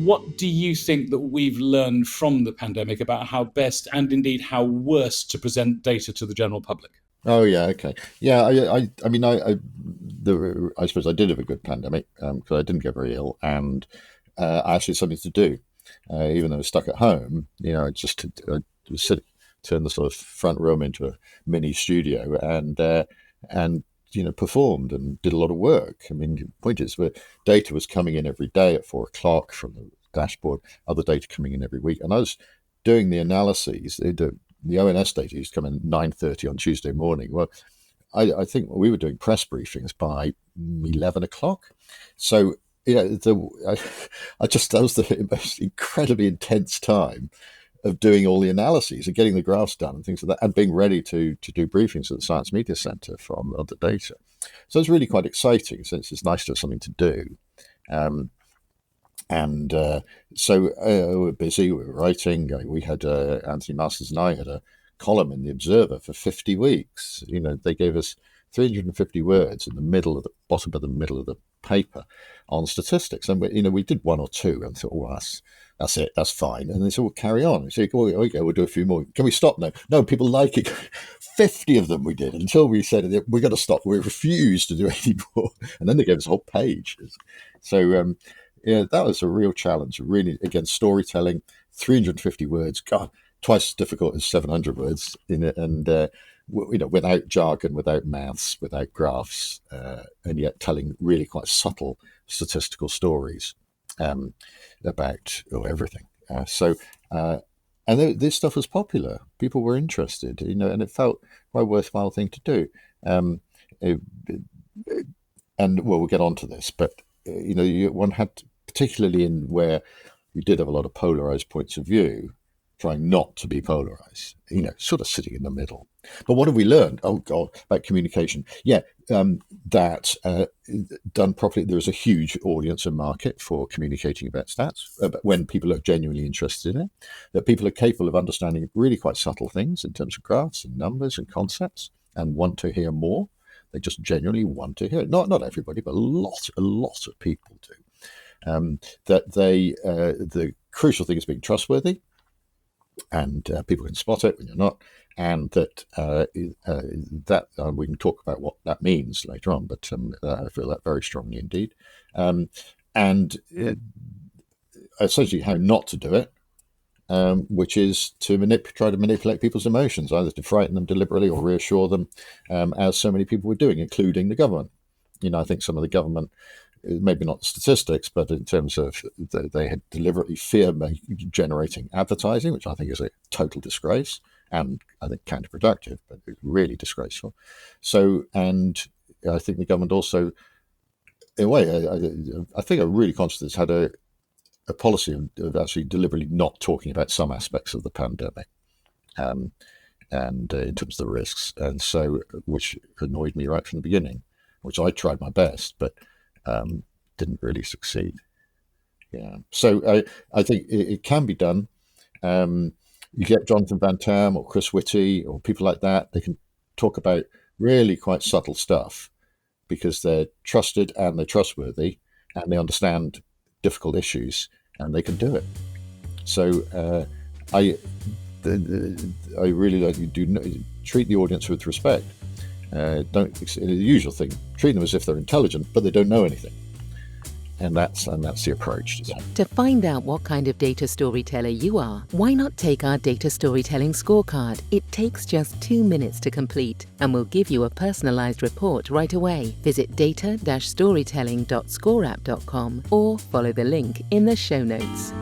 what do you think that we've learned from the pandemic about how best and indeed how worst to present data to the general public? Oh yeah, okay, yeah. I mean, I suppose I did have a good pandemic because I didn't get very ill, and I actually had something to do, even though I was stuck at home. I was sitting, turned the sort of front room into a mini studio, and performed and did a lot of work. I mean, the point is, the data was coming in every day at 4 o'clock from the dashboard, other data coming in every week, and I was doing the analyses. The ONS data used to come in 9:30 on Tuesday morning. Well, I think we were doing press briefings by 11 o'clock. So, that was the most incredibly intense time of doing all the analyses and getting the graphs done and things like that, and being ready to do briefings at the Science Media Centre from other data. So it's really quite exciting, since it's nice to have something to do. So we were busy, we were writing. We had Anthony Masters and I had a column in the Observer for 50 weeks. They gave us 350 words in the bottom of the middle of the paper on statistics, and we did one or two and thought, oh, that's it, that's fine. And they said, well, carry on. So okay, we'll do a few more. Can we stop now? No, people like it. 50 of them we did, until we said, we're going to stop. We refused to do any more. And then they gave us a whole page. So that was a real challenge. Really, again, storytelling, 350 words. God, twice as difficult as 700 words in it, and without jargon, without maths, without graphs, and yet telling really quite subtle statistical stories about everything. And this stuff was popular. People were interested, and it felt quite a worthwhile thing to do. And we'll get on to this, but one had, particularly in where you did have a lot of polarized points of view, trying not to be polarized, sort of sitting in the middle. But what have we learned? Oh God, about communication. Yeah, that done properly, there is a huge audience and market for communicating about stats, when people are genuinely interested in it, that people are capable of understanding really quite subtle things in terms of graphs and numbers and concepts, and want to hear more. They just genuinely want to hear it. Not everybody, but a lot of people do. That the crucial thing is being trustworthy, and people can spot it when you're not, and that we can talk about what that means later on, but I feel that very strongly indeed. And essentially how not to do it, which is to try to manipulate people's emotions, either to frighten them deliberately or reassure them, as so many people were doing, including the government. I think some of the government, maybe not statistics, but in terms of they had deliberately fear-generating advertising, which I think is a total disgrace, and I think counterproductive, but really disgraceful. So, and I think the government also, in a way, I think I'm really conscious this had a policy of actually deliberately not talking about some aspects of the pandemic, and in terms of the risks, and so, which annoyed me right from the beginning, which I tried my best, but didn't really succeed. Yeah. So I think it can be done. You get Jonathan Van Tam or Chris Whitty or people like that. They can talk about really quite subtle stuff because they're trusted and they're trustworthy and they understand difficult issues and they can do it. So I really like you do treat the audience with respect. The usual thing, treat them as if they're intelligent, but they don't know anything. And that's the approach to that. To find out what kind of data storyteller you are, why not take our data storytelling scorecard? It takes just 2 minutes to complete and will give you a personalized report right away. Visit data-storytelling.scoreapp.com or follow the link in the show notes.